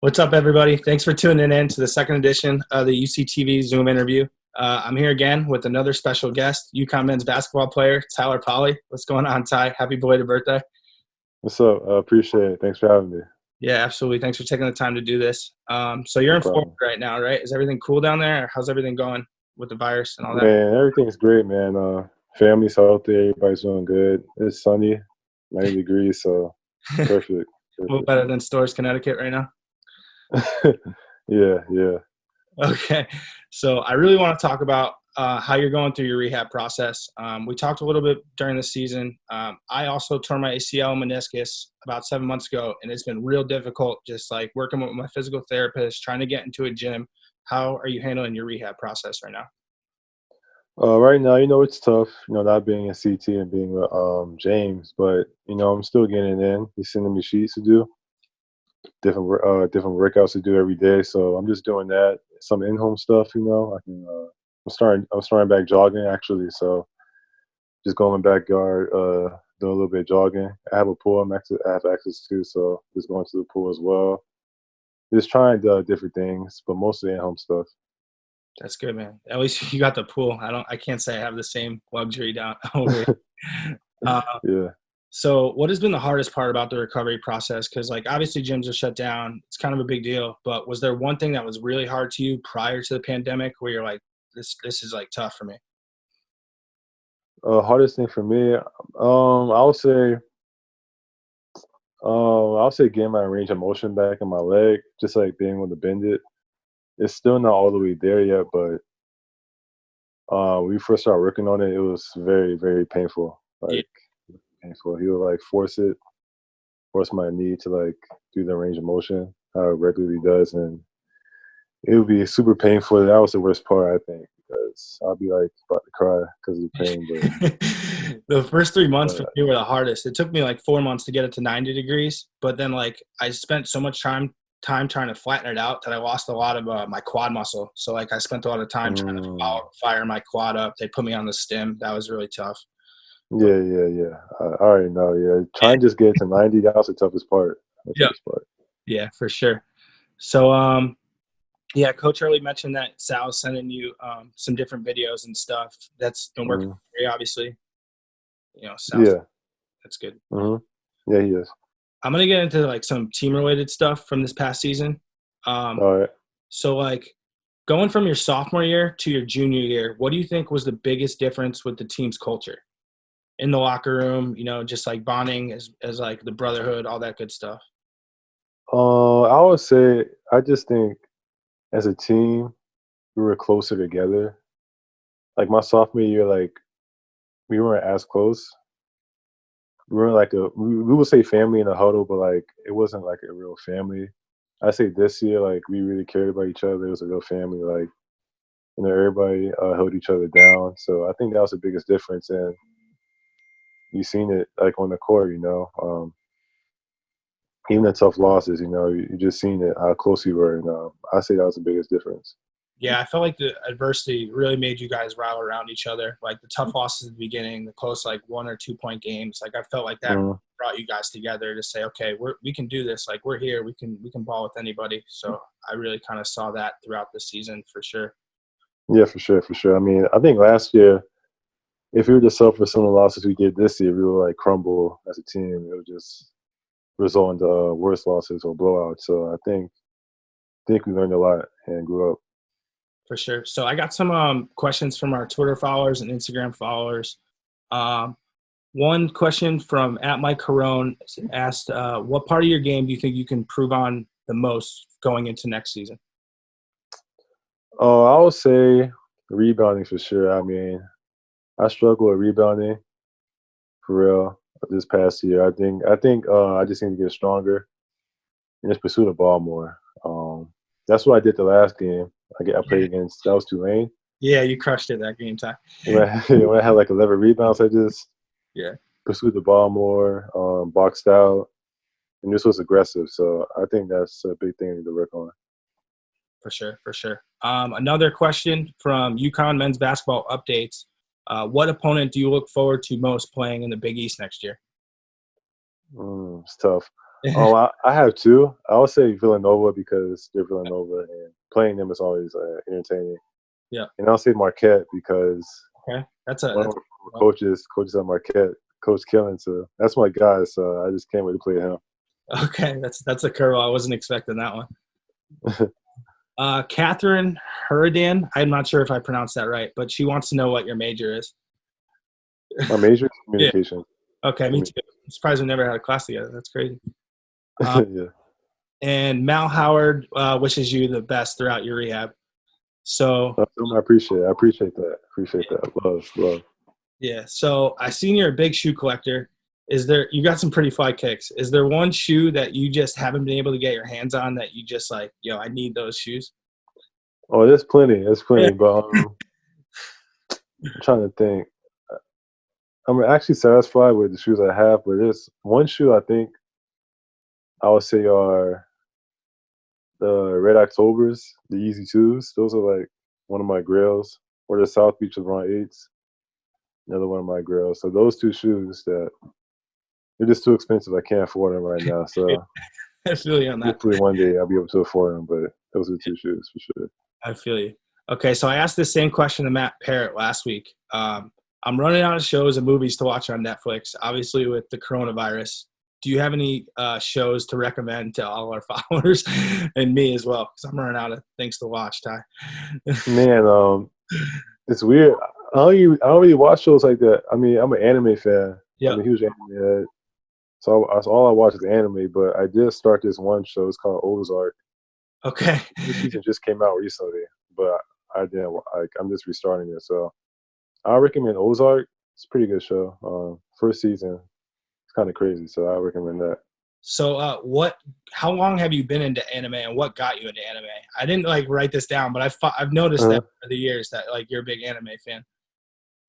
What's up, everybody? Thanks for tuning in to the second edition of the UCTV Zoom interview. I'm here again with another special guest, UConn men's basketball player, Tyler Polley. What's going on, Ty? Happy belated birthday. What's up? I appreciate it. Thanks for having me. Yeah, absolutely. Thanks for taking the time to do this. So you're No in Florida problem. right now, right? Is everything cool down there? How's everything going with the virus and all that? Man, everything's great, man. Family's healthy. Everybody's doing good. It's sunny, 90 degrees, so perfect. Well, Perfect. better than Stores, Connecticut right now? Yeah. Okay. So I really want to talk about how you're going through your rehab process. We talked a little bit during the season. I also tore my ACL and meniscus about 7 months ago, and it's been real difficult just like working with my physical therapist, trying to get into a gym. How are you handling your rehab process right now? Right now, it's tough, not being in CT and being with James, but I'm still getting it in. He's sending me sheets to do, different workouts to do every day. So I'm just doing that. Some in-home stuff, I can. I'm starting back jogging actually. So just go in my backyard, doing a little bit of jogging. I have a pool I have access to, so just going to the pool as well. Just trying different things, but mostly at-home stuff. That's good, man. At least you got the pool. I can't say I have the same luxury down over here. Uh, Yeah. So what has been the hardest part about the recovery process? Because, like, obviously gyms are shut down. It's kind of a big deal. But was there one thing that was really hard to you prior to the pandemic where you're like, this is, like, tough for me? Hardest thing for me, I would say, getting my range of motion back in my leg, just like being able to bend it. It's still not all the way there yet, but when we first started working on it, it was very, very painful. Yeah. Like painful. He would like force my knee to like do the range of motion how it regularly does, and it would be super painful. That was the worst part, I think, because I'll be like about to cry because of the pain. The first 3 months for But me were the hardest. It took me like 4 months to get it to 90 degrees. But then, like, I spent so much time trying to flatten it out that I lost a lot of my quad muscle. So, like, I spent a lot of time trying to fire my quad up. They put me on the stim. That was really tough. But yeah. I already know. Yeah, trying to just get it to 90. That was the toughest part. The yeah, toughest part. yeah, for sure. So, yeah, Coach early mentioned that Sal's sending you some different videos and stuff. That's been working Hmm. for you, obviously. Sal's Yeah. that's good. Hmm. Yeah, he is. I'm gonna get into like some team related stuff from this past season. Um, All right. so like going from your sophomore year to your junior year, what do you think was the biggest difference with the team's culture in the locker room? Just like bonding as like the brotherhood, all that good stuff. I would say I just think as a team we were closer together. Like my sophomore year, like we weren't as close. We were like we would say family in a huddle, but like it wasn't like a real family. I say this year, like we really cared about each other. It was a real family. Like everybody held each other down. So I think that was the biggest difference, and you seen it like on the court. Even the tough losses. You just seen it how close we were, and I say that was the biggest difference. Yeah, I felt like the adversity really made you guys rally around each other. Like the tough losses at the beginning, the close like 1 or 2 point games. Like I felt like that Mm, brought you guys together to say, okay, we can do this. Like we're here. We can ball with anybody. So I really kind of saw that throughout the season for sure. yeah, for sure, for sure. I mean, I think last year, if we were to suffer some of the losses we did this year, we would like crumble as a team. It would just result into worse losses or blowouts. So I think we learned a lot and grew up. For sure. So I got some questions from our Twitter followers and Instagram followers. Um, One question from at Mike Carone asked, what part of your game do you think you can improve on the most going into next season? I would say rebounding for sure. I mean, I struggle with rebounding for real this past year. I think I just need to get stronger and just pursue the ball more. That's what I did the last game. I played Yeah, against that was Tulane. yeah, you crushed it that game time. When I had like 11 rebounds, I just Yeah, pursued the ball more, boxed out, and this was aggressive. So I think that's a big thing to work on. for sure, for sure. Another question from UConn men's basketball updates. What opponent do you look forward to most playing in the Big East next year? It's tough. I have two. I would say Villanova because they're Villanova, and playing them is always entertaining. Yeah. And I'll say Marquette because Okay. one of my coaches at Marquette, Coach Killen. So that's my guy. So I just can't wait to play him. Okay. That's a curveball. I wasn't expecting that one. Catherine Hurridan. I'm not sure if I pronounced that right, but she wants to know what your major is. My major is Yeah. communication. Okay, me too. I'm surprised we never had a class together. That's crazy. Yeah. And Mal Howard wishes you the best throughout your rehab. So I appreciate it. I appreciate that. Appreciate that. Love. yeah. So I seen you're a big shoe collector. You got some pretty fly kicks? Is there one shoe that you just haven't been able to get your hands on that you just like, I need those shoes? Oh, there's plenty. Yeah. But I'm trying to think. I'm actually satisfied with the shoes I have, but there's one shoe I think I would say are the Red Octobers, the Yeezy 2s. Those are like one of my grails. Or the South Beach LeBron 8s, another one of my grails. So those two shoes they're just too expensive. I can't afford them right now. So I feel you on that. hopefully one day I'll be able to afford them. But those are two shoes for sure. I feel you. Okay, so I asked the same question to Matt Parrott last week. I'm running out of shows and movies to watch on Netflix, obviously with the coronavirus. Do you have any shows to recommend to all our followers and me as well? Because I'm running out of things to watch, Ty. Man, it's weird. I don't really watch shows like that. I mean, I'm an anime fan. Yeah. I'm a huge anime head. So that's all I watch is anime. But I did start this one show. It's called Ozark. Okay. The season just came out recently, but I didn't like. I'm just restarting it. So I recommend Ozark. It's a pretty good show. First season, it's kind of crazy. So I recommend that. So how long have you been into anime and what got you into anime? I didn't write this down, but I've noticed that over the years that you're a big anime fan.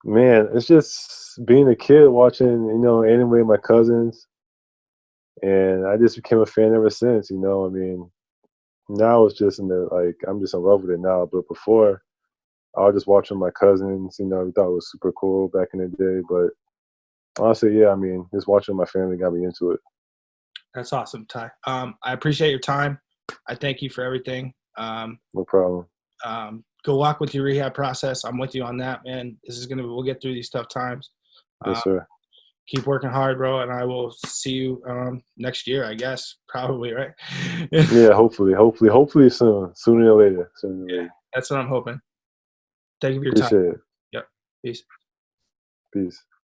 Man, it's just being a kid watching, anime with my cousins, and I just became a fan ever since. I mean, now it's just I'm just in love with it now. But before, I was just watching my cousins. We thought it was super cool back in the day. But honestly, yeah, I mean, just watching my family got me into it. That's awesome, Ty. I appreciate your time. I thank you for everything. No problem. Go walk with your rehab process. I'm with you on that, man. We'll get through these tough times. Yes, sir. Keep working hard, bro, and I will see you next year, I guess. Probably, right? Yeah, hopefully soon. Sooner or later. That's what I'm hoping. Thank you for your Appreciate time. it. Yep. Peace. Peace.